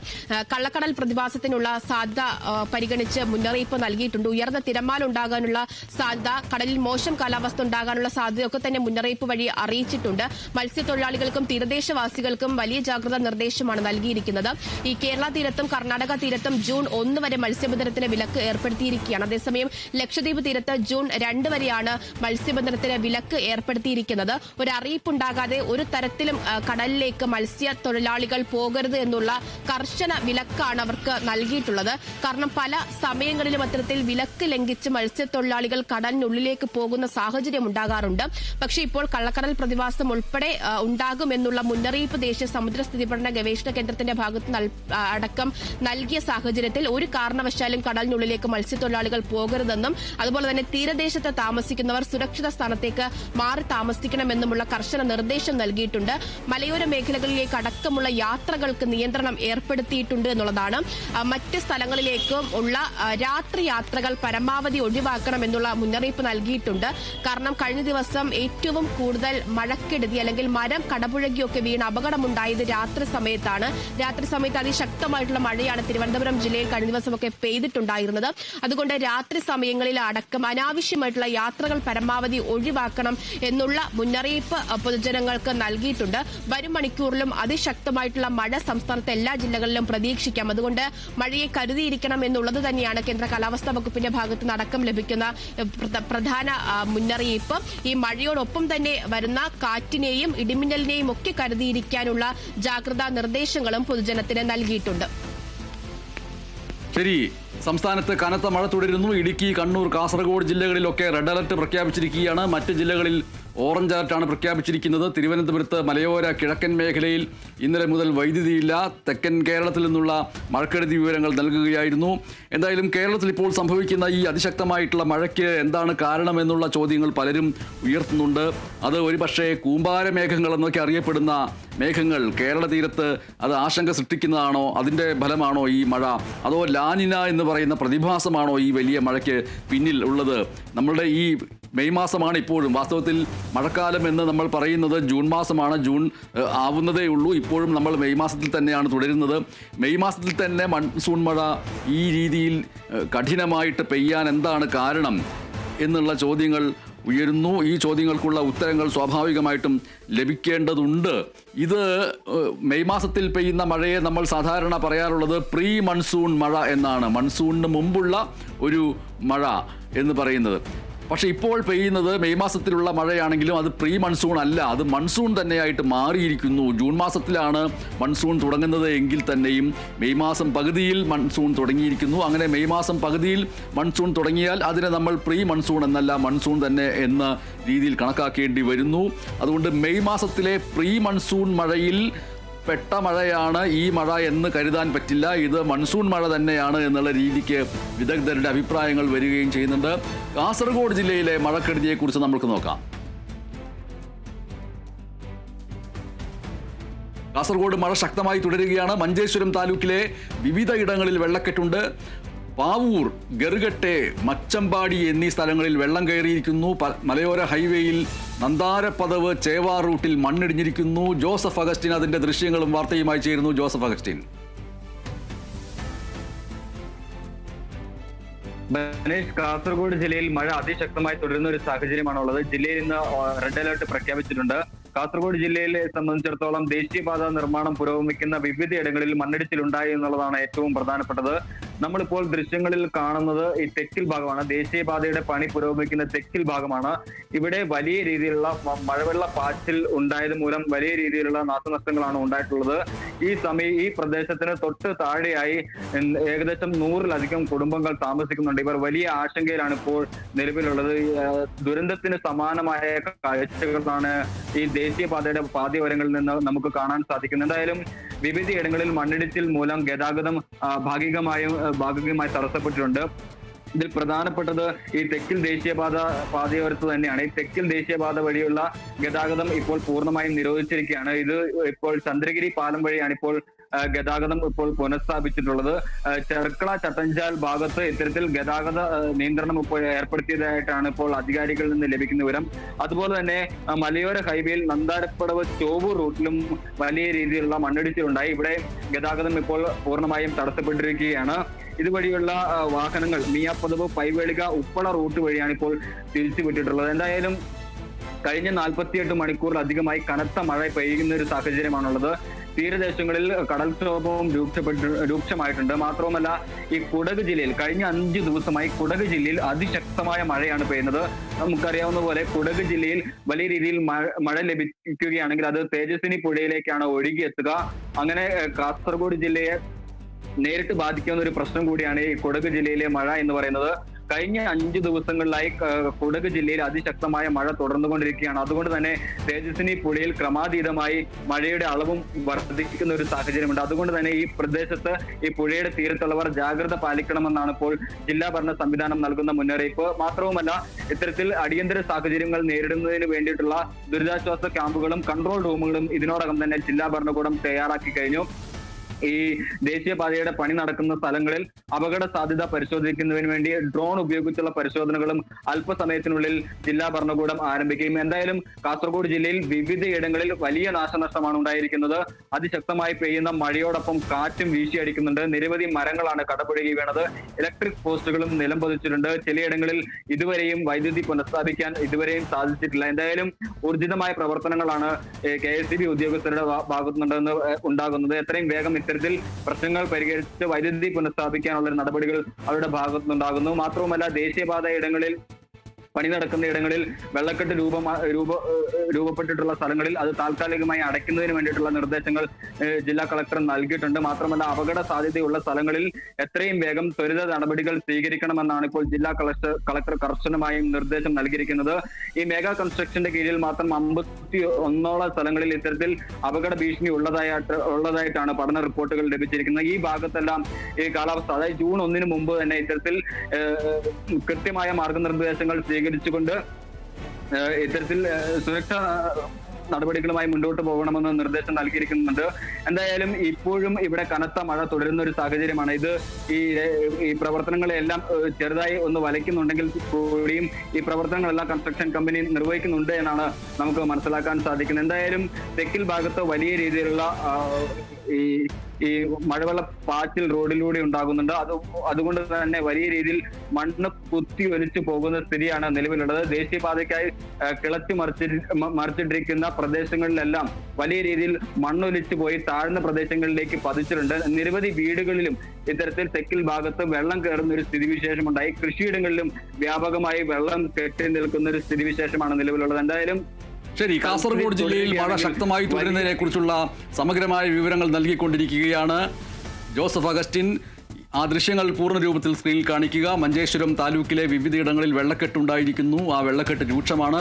കള്ളക്കടൽ പ്രതിഭാസത്തിനുള്ള സാധ്യത പരിഗണിച്ച് മുന്നറിയിപ്പ് നൽകിയിട്ടുണ്ട്. ഉയർന്ന തിരമാല ഉണ്ടാകാനുള്ള സാധ്യത, കടലിൽ മോശം കാലാവസ്ഥ ഉണ്ടാകാനുള്ള സാധ്യതയൊക്കെ തന്നെ മുന്നറിയിപ്പ് വഴി അറിയിച്ചിട്ടുണ്ട്. മത്സ്യത്തൊഴിലാളികൾക്കും തീരദേശവാസികൾക്കും വലിയ ജാഗ്രതാ നിർദ്ദേശമാണ് നൽകിയിരിക്കുന്നത്. ഈ കേരള തീരത്തും കർണാടക തീരത്തും ജൂൺ 1 വരെ മത്സ്യബന്ധനത്തിന് വിലക്ക് ഏർപ്പെടുത്തിയിരിക്കുകയാണ്. അതേസമയം ലക്ഷദ്വീപ് തീരത്ത് ജൂൺ 2 വരെയാണ് മത്സ്യബന്ധനത്തിന് വിലക്ക് ഏർപ്പെടുത്തിയിരിക്കുന്നത്. ഒരു അറിയിപ്പുണ്ടാകാതെ ഒരു തരത്തിലും കടലിലേക്ക് മത്സ്യത്തൊഴിലാളികൾ പോകരുത് എന്നുള്ള കർശന വിലക്കാണ് അവർക്ക് നൽകിയിട്ടുള്ളത്. കാരണം പല സമയങ്ങളിലും അത്തരത്തിൽ വിലക്ക് ലംഘിച്ച് മത്സ്യത്തൊഴിലാളികൾ കടലിനുള്ളിലേക്ക് പോകുന്ന സാഹചര്യം ഉണ്ടാകാറുണ്ട്. പക്ഷേ ഇപ്പോൾ കള്ളക്കടൽ പ്രതിഭാസം ഉൾപ്പെടെ ഉണ്ടാകുമെന്നുള്ള മുന്നറിയിപ്പ് ദേശീയ സമുദ്രസ്ഥിതി പഠന ഗവേഷണ കേന്ദ്രത്തിന്റെ ഭാഗത്ത് അടക്കം നൽകിയ സാഹചര്യത്തിൽ ഒരു കാരണവശാലും കടലിനുള്ളിലേക്ക് മത്സ്യത്തൊഴിലാളികൾ പോകരുതെന്നും അതുപോലെ തന്നെ തീരദേശത്ത് താമസിക്കുന്നവർ സുരക്ഷിത സ്ഥാനത്തേക്ക് മാറി താമസിക്കണമെന്നുമുള്ള കർശന നിർദ്ദേശം നൽകിയിട്ടുണ്ട്. മലയോര മേഖലകളിലേക്ക് അടക്കമുള്ള യാത്രകൾക്ക് നിയന്ത്രണം ഏർപ്പെടുത്തിയിട്ടുണ്ട് എന്നുള്ളതാണ്. മറ്റ് സ്ഥലങ്ങളിലേക്കും ഉള്ള രാത്രി യാത്രകൾ പരമാവധി ഒഴിവാക്കണമെന്നുള്ള മുന്നറിയിപ്പ് നൽകിയിട്ടുണ്ട്. കാരണം കഴിഞ്ഞ ദിവസം ഏറ്റവും കൂടുതൽ മഴക്കെടുതി അല്ലെങ്കിൽ മരം കടപുഴകിയൊക്കെ വീണ് അപകടമുണ്ടായത് രാത്രി സമയത്താണ്. രാത്രി സമയത്ത് അതിശക്തമായിട്ടുള്ള മഴയാണ് തിരുവനന്തപുരം ജില്ലയിൽ കഴിഞ്ഞ ദിവസമൊക്കെ പെയ്തിട്ടുണ്ടായിരുന്നത്. അതുകൊണ്ട് രാത്രി സമയങ്ങളിൽ അടക്കം അനാവശ്യമായിട്ടുള്ള യാത്രകൾ പരമാവധി ഒഴിവാക്കണം എന്നുള്ള മുന്നറിയിപ്പ് പൊതുജനങ്ങൾക്ക് നൽകിയിട്ടുണ്ട്. വരും മണിക്കൂറിലും അതിശക്തമായിട്ടുള്ള മഴ സംസ്ഥാനത്തെ എല്ലാ ജില്ലകളിലും പ്രതീക്ഷിക്കാം. അതുകൊണ്ട് മഴയെ കരുതിയിരിക്കണം എന്നുള്ളത് തന്നെയാണ് കേന്ദ്ര കാലാവസ്ഥാ വകുപ്പിന്റെ ഭാഗത്ത് നിന്ന് അടക്കം ലഭിക്കുന്ന പ്രധാന മുന്നറിയിപ്പ്. ഈ മഴയോടൊപ്പം തന്നെ വരുന്ന കാറ്റിനെയും ഇടിമിന്നലിനെയും ഒക്കെ കരുതിയിരിക്കാനുള്ള ജാഗ്രതാ നിർദ്ദേശങ്ങളും പൊതുജനത്തിന് നൽകിയിട്ടുണ്ട്. ശരി, സംസ്ഥാനത്ത് കനത്ത മഴ തുടരുന്നു. ഇടുക്കി, കണ്ണൂർ, കാസർഗോഡ് ജില്ലകളിലൊക്കെ റെഡ് അലർട്ട് പ്രഖ്യാപിച്ചിരിക്കുകയാണ്. മറ്റ് ജില്ലകളിൽ ഓറഞ്ച് അലർട്ടാണ് പ്രഖ്യാപിച്ചിരിക്കുന്നത്. തിരുവനന്തപുരത്ത് മലയോര കിഴക്കൻ മേഖലയിൽ ഇന്നലെ മുതൽ വൈദ്യുതിയില്ല. തെക്കൻ കേരളത്തിൽ നിന്നുള്ള മഴക്കെടുതി വിവരങ്ങൾ നൽകുകയായിരുന്നു. എന്തായാലും കേരളത്തിൽ ഇപ്പോൾ സംഭവിക്കുന്ന ഈ അതിശക്തമായിട്ടുള്ള മഴയ്ക്ക് എന്താണ് കാരണമെന്നുള്ള ചോദ്യങ്ങൾ പലരും ഉയർത്തുന്നുണ്ട്. അത് ഒരുപക്ഷേ കൂമ്പാര മേഘങ്ങൾ എന്നൊക്കെ അറിയപ്പെടുന്ന മേഘങ്ങൾ കേരള തീരത്ത് അത് ആശങ്ക സൃഷ്ടിക്കുന്നതാണോ, അതിൻ്റെ ഫലമാണോ ഈ മഴ, അതോ ലാനിന എന്ന് പറയുന്ന പ്രതിഭാസമാണോ ഈ വലിയ മഴയ്ക്ക് പിന്നിൽ ഉള്ളത്? നമ്മളുടെ ഈ മെയ് മാസമാണ് ഇപ്പോഴും. വാസ്തവത്തിൽ മഴക്കാലം എന്ന് നമ്മൾ പറയുന്നത് ജൂൺ മാസമാണ്. ജൂൺ ആവുന്നതേ ഉള്ളൂ. ഇപ്പോഴും നമ്മൾ മെയ് മാസത്തിൽ തന്നെയാണ് തുടരുന്നത്. മെയ് മാസത്തിൽ തന്നെ മൺസൂൺ മഴ ഈ രീതിയിൽ കഠിനമായിട്ട് പെയ്യാൻ എന്താണ് കാരണം എന്നുള്ള ചോദ്യങ്ങൾ ഉയരുന്നു. ഈ ചോദ്യങ്ങൾക്കുള്ള ഉത്തരങ്ങൾ സ്വാഭാവികമായിട്ടും ലഭിക്കേണ്ടതുണ്ട്. ഇത് മെയ് മാസത്തിൽ പെയ്യുന്ന മഴയെ നമ്മൾ സാധാരണ പറയാറുള്ളത് പ്രീ മൺസൂൺ മഴ എന്നാണ്. മൺസൂണിന് മുമ്പുള്ള ഒരു മഴ എന്ന് പറയുന്നത്. പക്ഷേ ഇപ്പോൾ പെയ്യുന്നത് മെയ് മാസത്തിലുള്ള മഴയാണെങ്കിലും അത് പ്രീ മൺസൂൺ അല്ല, അത് മൺസൂൺ തന്നെയായിട്ട് മാറിയിരിക്കുന്നു. ജൂൺ മാസത്തിലാണ് മൺസൂൺ തുടങ്ങുന്നത് എങ്കിൽ തന്നെയും മെയ് മാസം പകുതിയിൽ മൺസൂൺ തുടങ്ങിയിരിക്കുന്നു. അങ്ങനെ മെയ് മാസം പകുതിയിൽ മൺസൂൺ തുടങ്ങിയാൽ അതിനെ നമ്മൾ പ്രീ മൺസൂൺ എന്നല്ല, മൺസൂൺ തന്നെ എന്ന രീതിയിൽ കണക്കാക്കേണ്ടി വരുന്നു. അതുകൊണ്ട് മെയ് മാസത്തിലെ പ്രീ മൺസൂൺ മഴയിൽ പെട്ട മഴയാണ് ഈ മഴ എന്ന് കരുതാൻ പറ്റില്ല. ഇത് മൺസൂൺ മഴ തന്നെയാണ് എന്നുള്ള രീതിക്ക് വിദഗ്ധരുടെ അഭിപ്രായങ്ങൾ വരികയും ചെയ്യുന്നുണ്ട്. കാസർഗോഡ് ജില്ലയിലെ മഴക്കെടുതിയെക്കുറിച്ച് നമുക്ക് നോക്കാം. കാസർഗോഡ് മഴ ശക്തമായി തുടരുകയാണ്. മഞ്ചേശ്വരം താലൂക്കിലെ വിവിധ ഇടങ്ങളിൽ വെള്ളക്കെട്ടുണ്ട്. പാവൂർ, ഗറുകട്ടെ, മച്ചമ്പാടി എന്നീ സ്ഥലങ്ങളിൽ വെള്ളം കയറിയിരിക്കുന്നു. മലയോര ഹൈവേയിൽ നന്താരപ്പദവ് ചേവാർ റൂട്ടിൽ മണ്ണിടിഞ്ഞിരിക്കുന്നു. ജോസഫ് അഗസ്റ്റിൻ അതിന്റെ ദൃശ്യങ്ങളും വാർത്തയുമായി ചേരുന്നു. Joseph Augustine. കാസർഗോഡ് ജില്ലയിൽ മഴ അതിശക്തമായി തുടരുന്ന ഒരു സാഹചര്യമാണുള്ളത്. ജില്ലയിൽ ഇന്ന് റെഡ് അലർട്ട് പ്രഖ്യാപിച്ചിട്ടുണ്ട്. കാസർഗോഡ് ജില്ലയെ സംബന്ധിച്ചിടത്തോളം ദേശീയപാത നിർമ്മാണം പുരോഗമിക്കുന്ന വിവിധയിടങ്ങളിൽ മണ്ണിടിച്ചിലുണ്ടായി എന്നുള്ളതാണ് ഏറ്റവും പ്രധാനപ്പെട്ടത്. നമ്മളിപ്പോൾ ദൃശ്യങ്ങളിൽ കാണുന്നത് ഈ തെക്കിൽ ഭാഗമാണ്. ദേശീയപാതയുടെ പണി പുരോഗമിക്കുന്ന തെക്കിൽ ഭാഗമാണ്. ഇവിടെ വലിയ രീതിയിലുള്ള മഴവെള്ള പാച്ചിൽ ഉണ്ടായത് മൂലം വലിയ രീതിയിലുള്ള നാശനഷ്ടങ്ങളാണ് ഉണ്ടായിട്ടുള്ളത്. ഈ പ്രദേശത്തിന് തൊട്ട് താഴെയായി ഏകദേശം 100-ലധികം കുടുംബങ്ങൾ താമസിക്കുന്നുണ്ട്. ഇവർ വലിയ ആശങ്കയിലാണ് ഇപ്പോൾ നിലവിലുള്ളത്. ദുരന്തത്തിന് സമാനമായ കാഴ്ചകളാണ് ഈ ദേശീയപാതയുടെ പാതയോരങ്ങളിൽ നിന്ന് നമുക്ക് കാണാൻ സാധിക്കുന്നത്. എന്തായാലും വിവിധയിടങ്ങളിൽ മണ്ണിടിച്ചിൽ മൂലം ഗതാഗതം ഭാഗികമായി തടസ്സപ്പെട്ടിട്ടുണ്ട്. ഇതിൽ പ്രധാനപ്പെട്ടത് ഈ തെക്കിൽ പാതയോരത്ത് തന്നെയാണ്. ഈ തെക്കിൽ ദേശീയപാത വഴിയുള്ള ഗതാഗതം ഇപ്പോൾ പൂർണ്ണമായും നിരോധിച്ചിരിക്കുകയാണ്. ഇത് ഇപ്പോൾ ചന്ദ്രഗിരി പാലം വഴിയാണ് ഇപ്പോൾ ഗതാഗതം ഇപ്പോൾ പുനഃസ്ഥാപിച്ചിട്ടുള്ളത്. ചെർക്കള ചട്ടഞ്ചാൽ ഭാഗത്ത് ഇത്തരത്തിൽ ഗതാഗത നിയന്ത്രണം ഇപ്പോൾ ഏർപ്പെടുത്തിയതായിട്ടാണ് ഇപ്പോൾ അധികാരികളിൽ നിന്ന് ലഭിക്കുന്ന വിവരം. അതുപോലെ തന്നെ മലയോര ഹൈവേയിൽ നന്താരപ്പടവ് ചോവൂർ റൂട്ടിലും വലിയ രീതിയിലുള്ള മണ്ണിടിച്ചിലുണ്ടായി. ഇവിടെ ഗതാഗതം ഇപ്പോൾ പൂർണ്ണമായും തടസ്സപ്പെട്ടിരിക്കുകയാണ്. ഇതുവഴിയുള്ള വാഹനങ്ങൾ മിയാപ്പദവ്, പൈവേളിക, ഉപ്പള റൂട്ട് വഴിയാണ് ഇപ്പോൾ തിരിച്ചുവിട്ടിട്ടുള്ളത്. എന്തായാലും കഴിഞ്ഞ 48 മണിക്കൂറിലധികമായി കനത്ത മഴ പെയ്യുന്ന ഒരു സാഹചര്യമാണുള്ളത്. തീരദേശങ്ങളിൽ കടൽക്ഷോഭവും രൂക്ഷമായിട്ടുണ്ട്. മാത്രവുമല്ല ഈ കുടക് ജില്ലയിൽ കഴിഞ്ഞ 5 ദിവസമായി കുടക് ജില്ലയിൽ അതിശക്തമായ മഴയാണ് പെയ്യുന്നത്. നമുക്കറിയാവുന്ന പോലെ കുടക് ജില്ലയിൽ വലിയ രീതിയിൽ മഴ ലഭിക്കുകയാണെങ്കിൽ അത് തേജസ്വിനി പുഴയിലേക്കാണ് ഒഴുകിയെത്തുക. അങ്ങനെ കാസർഗോഡ് ജില്ലയെ നേരിട്ട് ബാധിക്കുന്ന ഒരു പ്രശ്നം കൂടിയാണ് ഈ കുടക് ജില്ലയിലെ മഴ എന്ന് പറയുന്നത്. കഴിഞ്ഞ 5 ദിവസങ്ങളിലായി കുടക് ജില്ലയിൽ അതിശക്തമായ മഴ തുടർന്നുകൊണ്ടിരിക്കുകയാണ്. അതുകൊണ്ട് തന്നെ തേജസ്വിനി പുഴയിൽ ക്രമാതീതമായി മഴയുടെ അളവും വർദ്ധിക്കുന്ന ഒരു സാഹചര്യമുണ്ട്. അതുകൊണ്ട് തന്നെ ഈ പ്രദേശത്ത് ഈ പുഴയുടെ തീരത്തുള്ളവർ ജാഗ്രത പാലിക്കണമെന്നാണ് ഇപ്പോൾ ജില്ലാ ഭരണ സംവിധാനം നൽകുന്ന മുന്നറിയിപ്പ്. മാത്രവുമല്ല ഇത്തരത്തിൽ അടിയന്തര സാഹചര്യങ്ങൾ നേരിടുന്നതിന് വേണ്ടിയിട്ടുള്ള ദുരിതാശ്വാസ ക്യാമ്പുകളും കൺട്രോൾ റൂമുകളും ഇതിനോടകം തന്നെ ജില്ലാ ഭരണകൂടം തയ്യാറാക്കി കഴിഞ്ഞു. ഈ ദേശീയപാതയുടെ പണി നടക്കുന്ന സ്ഥലങ്ങളിൽ അപകട സാധ്യത പരിശോധിക്കുന്നതിന് വേണ്ടി ഡ്രോൺ ഉപയോഗിച്ചുള്ള പരിശോധനകളും അല്പസമയത്തിനുള്ളിൽ ജില്ലാ ഭരണകൂടം ആരംഭിക്കും. എന്തായാലും കാസർഗോഡ് ജില്ലയിൽ വിവിധയിടങ്ങളിൽ വലിയ നാശനഷ്ടമാണ് ഉണ്ടായിരിക്കുന്നത്. അതിശക്തമായി പെയ്യുന്ന മഴയോടൊപ്പം കാറ്റും വീശിയടിക്കുന്നുണ്ട്. നിരവധി മരങ്ങളാണ് കടപുഴകി വീണത്. ഇലക്ട്രിക് പോസ്റ്റുകളും നിലം പതിച്ചിട്ടുണ്ട്. ചിലയിടങ്ങളിൽ ഇതുവരെയും വൈദ്യുതി പുനഃസ്ഥാപിക്കാൻ ഇതുവരെയും സാധിച്ചിട്ടില്ല. എന്തായാലും ഊർജിതമായ പ്രവർത്തനങ്ങളാണ് KSEB ഉദ്യോഗസ്ഥരുടെ ഭാഗത്തുനിന്ന് ഉണ്ടാകുന്നത്. എത്രയും വേഗം ഇത്തരത്തിൽ പ്രശ്നങ്ങൾ പരിഹരിച്ച് വൈദ്യുതി പുനഃസ്ഥാപിക്കാനുള്ള നടപടികൾ അവരുടെ ഭാഗത്തുനിന്നുണ്ടാകുന്നു. മാത്രവുമല്ല ദേശീയപാത ഇടങ്ങളിൽ പണി നടക്കുന്ന ഇടങ്ങളിൽ വെള്ളക്കെട്ട് രൂപപ്പെട്ടിട്ടുള്ള സ്ഥലങ്ങളിൽ അത് താൽക്കാലികമായി അടയ്ക്കുന്നതിന് വേണ്ടിയിട്ടുള്ള നിർദ്ദേശങ്ങൾ ജില്ലാ കളക്ടർ നൽകിയിട്ടുണ്ട്. മാത്രമല്ല അപകട സാധ്യതയുള്ള സ്ഥലങ്ങളിൽ എത്രയും വേഗം ത്വരിത നടപടികൾ സ്വീകരിക്കണമെന്നാണ് ഇപ്പോൾ ജില്ലാ കളക്ടർ കർശനമായും നിർദ്ദേശം നൽകിയിരിക്കുന്നത്. ഈ മെഗാ കൺസ്ട്രക്ഷന്റെ കീഴിൽ മാത്രം 51 സ്ഥലങ്ങളിൽ ഇത്തരത്തിൽ അപകട ഭീഷണി ഉള്ളതായിട്ടാണ് പഠന റിപ്പോർട്ടുകൾ ലഭിച്ചിരിക്കുന്നത്. ഈ ഭാഗത്തെല്ലാം ഈ കാലാവസ്ഥ അതായത് ജൂൺ 1 മുമ്പ് തന്നെ ഇത്തരത്തിൽ കൃത്യമായ മാർഗനിർദ്ദേശങ്ങൾ സ്വീകരിച്ചുകൊണ്ട് ഇത്തരത്തിൽ സുരക്ഷാ നടപടികളുമായി മുന്നോട്ട് പോകണമെന്ന് നിർദ്ദേശം നൽകിയിരിക്കുന്നുണ്ട്. എന്തായാലും ഇപ്പോഴും ഇവിടെ കനത്ത മഴ തുടരുന്ന ഒരു സാഹചര്യമാണ്. ഇത് ഈ പ്രവർത്തനങ്ങളെല്ലാം ചെറുതായി ഒന്ന് വലയ്ക്കുന്നുണ്ടെങ്കിൽ കൂടിയും ഈ പ്രവർത്തനങ്ങളെല്ലാം കൺസ്ട്രക്ഷൻ കമ്പനി നിർവഹിക്കുന്നുണ്ട് എന്നാണ് നമുക്ക് മനസ്സിലാക്കാൻ സാധിക്കുന്നത്. എന്തായാലും തെക്കിൽ ഭാഗത്ത് വലിയ രീതിയിലുള്ള ഈ മഴവെള്ള പാച്ചിൽ റോഡിലൂടെ ഉണ്ടാകുന്നുണ്ട്. അതുകൊണ്ട് തന്നെ വലിയ രീതിയിൽ മണ്ണ് കുത്തി ഒലിച്ചു പോകുന്ന സ്ഥിതിയാണ് നിലവിലുള്ളത്. ദേശീയപാതയ്ക്കായി കിളച്ചു മറിച്ചിട്ടിരിക്കുന്ന പ്രദേശങ്ങളിലെല്ലാം വലിയ രീതിയിൽ മണ്ണൊലിച്ചു പോയി താഴ്ന്ന പ്രദേശങ്ങളിലേക്ക് പതിച്ചിട്ടുണ്ട്. നിരവധി വീടുകളിലും ഇത്തരത്തിൽ തെക്കിൽ ഭാഗത്ത് വെള്ളം കയറുന്ന ഒരു സ്ഥിതിവിശേഷമുണ്ടായി. കൃഷിയിടങ്ങളിലും വ്യാപകമായി വെള്ളം കെട്ടി നിൽക്കുന്ന ഒരു സ്ഥിതിവിശേഷമാണ് നിലവിലുള്ളത്. എന്തായാലും ശരി, കാസർഗോഡ് ജില്ലയിൽ മഴ ശക്തമായി തുടരുന്നതിനെ കുറിച്ചുള്ള സമഗ്രമായ വിവരങ്ങൾ നൽകിക്കൊണ്ടിരിക്കുകയാണ് ജോസഫ് അഗസ്റ്റിൻ. ആ ദൃശ്യങ്ങൾ പൂർണ്ണ രൂപത്തിൽ സ്ക്രീനിൽ കാണിക്കുക. മഞ്ചേശ്വരം താലൂക്കിലെ വിവിധയിടങ്ങളിൽ വെള്ളക്കെട്ടുണ്ടായിരിക്കുന്നു. ആ വെള്ളക്കെട്ട് രൂക്ഷമാണ്.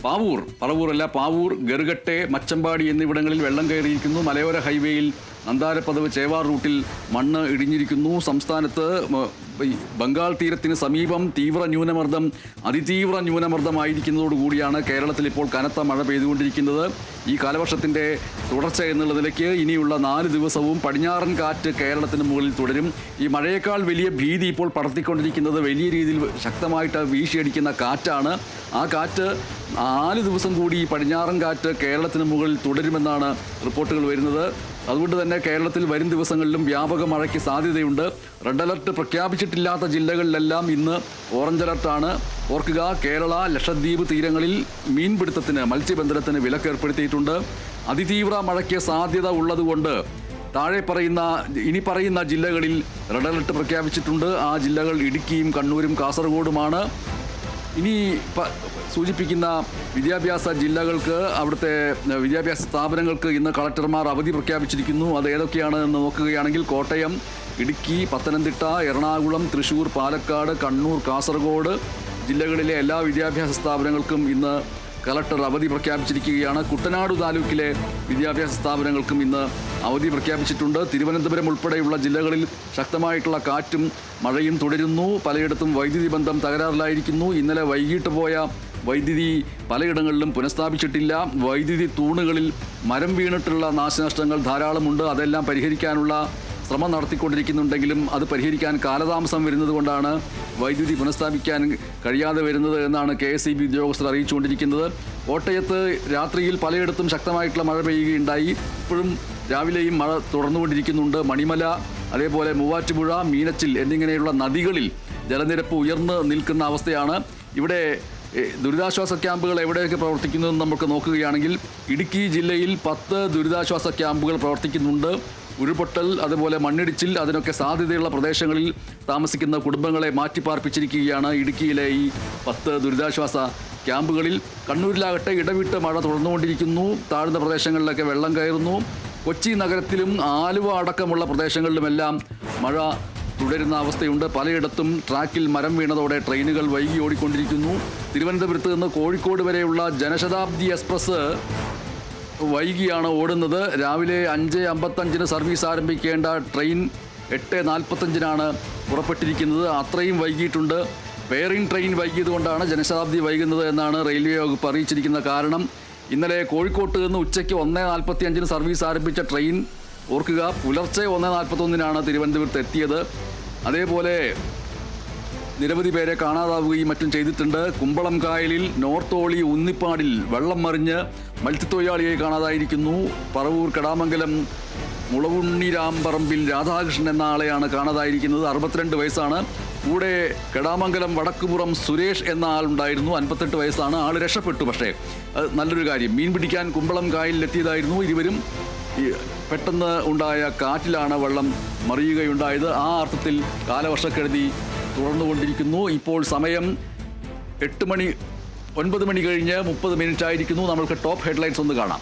പാവൂർ, ഗറുകട്ടെ, മച്ചമ്പാടി എന്നിവിടങ്ങളിൽ വെള്ളം കയറിയിരിക്കുന്നു. മലയോര ഹൈവേയിൽ നന്താരപ്പദവ് ചേവാർ റൂട്ടിൽ മണ്ണ് ഇടിഞ്ഞിരിക്കുന്നു. സംസ്ഥാനത്ത് ബംഗാൾ തീരത്തിന് സമീപം തീവ്ര ന്യൂനമർദ്ദം അതിതീവ്ര ന്യൂനമർദ്ദമായിരിക്കുന്നതോടുകൂടിയാണ് കേരളത്തിൽ ഇപ്പോൾ കനത്ത മഴ പെയ്തുകൊണ്ടിരിക്കുന്നത്. ഈ കാലവർഷത്തിൻ്റെ തുടർച്ച എന്നുള്ള നിലയ്ക്ക് ഇനിയുള്ള 4 ദിവസവും പടിഞ്ഞാറൻ കാറ്റ് കേരളത്തിന് മുകളിൽ തുടരും. ഈ മഴയേക്കാൾ വലിയ ഭീതി ഇപ്പോൾ പടർത്തിക്കൊണ്ടിരിക്കുന്നത് വലിയ രീതിയിൽ ശക്തമായിട്ട് വീശിയടിക്കുന്ന കാറ്റാണ്. ആ കാറ്റ് 4 ദിവസം കൂടി ഈ പടിഞ്ഞാറൻ കാറ്റ് കേരളത്തിന് മുകളിൽ തുടരുമെന്നാണ് റിപ്പോർട്ടുകൾ വരുന്നത്. അതുകൊണ്ട് തന്നെ കേരളത്തിൽ വരും ദിവസങ്ങളിലും വ്യാപക മഴയ്ക്ക് സാധ്യതയുണ്ട്. റെഡ് അലർട്ട് പ്രഖ്യാപിച്ചിട്ടില്ലാത്ത ജില്ലകളിലെല്ലാം ഇന്ന് ഓറഞ്ച് അലർട്ടാണ്. ഓർക്കുക, കേരള ലക്ഷദ്വീപ് തീരങ്ങളിൽ മീൻപിടുത്തത്തിന് മത്സ്യബന്ധനത്തിന് വിലക്കേർപ്പെടുത്തിയിട്ടുണ്ട്. അതിതീവ്ര മഴയ്ക്ക് സാധ്യത ഉള്ളതുകൊണ്ട് ഇനി പറയുന്ന ജില്ലകളിൽ റെഡ് അലർട്ട് പ്രഖ്യാപിച്ചിട്ടുണ്ട്. ആ ജില്ലകൾ ഇടുക്കിയും കണ്ണൂരും കാസർഗോഡുമാണ്. ഇനി സൂചിപ്പിക്കുന്ന വിദ്യാഭ്യാസ ജില്ലകൾക്ക്, അവിടുത്തെ വിദ്യാഭ്യാസ സ്ഥാപനങ്ങൾക്ക് ഇന്ന് കളക്ടർമാർ അവധി പ്രഖ്യാപിച്ചിരിക്കുന്നു. അത് ഏതൊക്കെയാണ് എന്ന് നോക്കുകയാണെങ്കിൽ കോട്ടയം, ഇടുക്കി, പത്തനംതിട്ട, എറണാകുളം, തൃശ്ശൂർ, പാലക്കാട്, കണ്ണൂർ, കാസർഗോഡ് ജില്ലകളിലെ എല്ലാ വിദ്യാഭ്യാസ സ്ഥാപനങ്ങൾക്കും ഇന്ന് കളക്ടർ അവധി പ്രഖ്യാപിച്ചിരിക്കുകയാണ്. കുട്ടനാട് താലൂക്കിലെ വിദ്യാഭ്യാസ സ്ഥാപനങ്ങൾക്കും ഇന്ന് അവധി പ്രഖ്യാപിച്ചിട്ടുണ്ട്. തിരുവനന്തപുരം ഉൾപ്പെടെയുള്ള ജില്ലകളിൽ ശക്തമായിട്ടുള്ള കാറ്റും മഴയും തുടരുന്നു. പലയിടത്തും വൈദ്യുതി ബന്ധം തകരാറിലായിരിക്കുന്നു. ഇന്നലെ വൈകിട്ട് പോയ വൈദ്യുതി പലയിടങ്ങളിലും പുനഃസ്ഥാപിച്ചിട്ടില്ല. വൈദ്യുതി തൂണുകളിൽ മരം വീണിട്ടുള്ള നാശനഷ്ടങ്ങൾ ധാരാളമുണ്ട്. അതെല്ലാം പരിഹരിക്കാനുള്ള ശ്രമം നടത്തിക്കൊണ്ടിരിക്കുന്നുണ്ടെങ്കിലും അത് പരിഹരിക്കാൻ കാലതാമസം വരുന്നത് കൊണ്ടാണ് വൈദ്യുതി പുനഃസ്ഥാപിക്കാൻ കഴിയാതെ വരുന്നത് എന്നാണ് KSEB ഉദ്യോഗസ്ഥർ അറിയിച്ചുകൊണ്ടിരിക്കുന്നത്. കോട്ടയത്ത് രാത്രിയിൽ പലയിടത്തും ശക്തമായിട്ടുള്ള മഴ പെയ്യുകയുണ്ടായി. ഇപ്പോഴും രാവിലെയും മഴ തുടർന്നുകൊണ്ടിരിക്കുന്നുണ്ട്. മണിമല, അതേപോലെ മൂവാറ്റുപുഴ, മീനച്ചിൽ എന്നിങ്ങനെയുള്ള നദികളിൽ ജലനിരപ്പ് ഉയർന്ന് നിൽക്കുന്ന അവസ്ഥയാണ്. ഇവിടെ ദുരിതാശ്വാസ ക്യാമ്പുകൾ എവിടെയൊക്കെ പ്രവർത്തിക്കുന്നതെന്ന് നമുക്ക് നോക്കുകയാണെങ്കിൽ ഇടുക്കി ജില്ലയിൽ 10 ദുരിതാശ്വാസ ക്യാമ്പുകൾ പ്രവർത്തിക്കുന്നുണ്ട്. ഉരുൾപൊട്ടൽ, അതുപോലെ മണ്ണിടിച്ചിൽ, അതിനൊക്കെ സാധ്യതയുള്ള പ്രദേശങ്ങളിൽ താമസിക്കുന്ന കുടുംബങ്ങളെ മാറ്റിപ്പാർപ്പിച്ചിരിക്കുകയാണ് ഇടുക്കിയിലെ ഈ 10 ദുരിതാശ്വാസ ക്യാമ്പുകളിൽ. കണ്ണൂരിലാകട്ടെ ഇടവിട്ട് മഴ തുടർന്നുകൊണ്ടിരിക്കുന്നു. താഴ്ന്ന പ്രദേശങ്ങളിലൊക്കെ വെള്ളം കയറുന്നു. കൊച്ചി നഗരത്തിലും ആലുവ അടക്കമുള്ള പ്രദേശങ്ങളിലുമെല്ലാം മഴ തുടരുന്ന അവസ്ഥയുണ്ട്. പലയിടത്തും ട്രാക്കിൽ മരം വീണതോടെ ട്രെയിനുകൾ വൈകി ഓടിക്കൊണ്ടിരിക്കുന്നു. തിരുവനന്തപുരത്ത് നിന്ന് കോഴിക്കോട് വരെയുള്ള ജനശതാബ്ദി എക്സ്പ്രസ് വൈകിയാണ് ഓടുന്നത്. രാവിലെ 5:55 സർവീസ് ആരംഭിക്കേണ്ട ട്രെയിൻ 8:45 പുറപ്പെട്ടിരിക്കുന്നത്. അത്രയും വൈകിയിട്ടുണ്ട്. പെയറിംഗ് ട്രെയിൻ വൈകിയതുകൊണ്ടാണ് ജനശതാബ്ദി വൈകുന്നത് എന്നാണ് റെയിൽവേ വകുപ്പ് അറിയിച്ചിരിക്കുന്ന കാരണം. ഇന്നലെ കോഴിക്കോട്ട് നിന്ന് ഉച്ചയ്ക്ക് 1:45 സർവീസ് ആരംഭിച്ച ട്രെയിൻ, ഓർക്കുക, പുലർച്ചെ 1:41 തിരുവനന്തപുരത്ത് എത്തിയത്. അതേപോലെ നിരവധി പേരെ കാണാതാവുകയും മറ്റും ചെയ്തിട്ടുണ്ട്. കുമ്പളം കായലിൽ നോർത്തോളി ഉന്നിപ്പാടിൽ വെള്ളം മറിഞ്ഞ് മത്സ്യത്തൊഴിലാളിയെ കാണാതായിരിക്കുന്നു. പറവൂർ കടാമംഗലം മുളവുണ്ണിരാംപറമ്പിൽ രാധാകൃഷ്ണൻ എന്ന ആളെയാണ് കാണാതായിരിക്കുന്നത്. 62 വയസ്സാണ്. കൂടെ കടാമംഗലം വടക്കുപുറം സുരേഷ് എന്ന ആളുണ്ടായിരുന്നു. 58 വയസ്സാണ്. ആൾ രക്ഷപ്പെട്ടു. പക്ഷേ നല്ലൊരു കാര്യം, മീൻ പിടിക്കാൻ കുമ്പളം കായലിലെത്തിയതായിരുന്നു ഇരുവരും. പെട്ടെന്ന് ഉണ്ടായ കാറ്റിലാണ് വെള്ളം മറിയുകയുണ്ടായത്. ആ അർത്ഥത്തിൽ കാലവർഷക്കെടുതി തുടർന്നുകൊണ്ടിരിക്കുന്നു. ഇപ്പോൾ സമയം 9 മണി കഴിഞ്ഞ് 30 മിനിറ്റ് ആയിരിക്കുന്നു. നമ്മൾക്ക് ടോപ്പ് ഹെഡ്ലൈൻസ് ഒന്ന് കാണാം.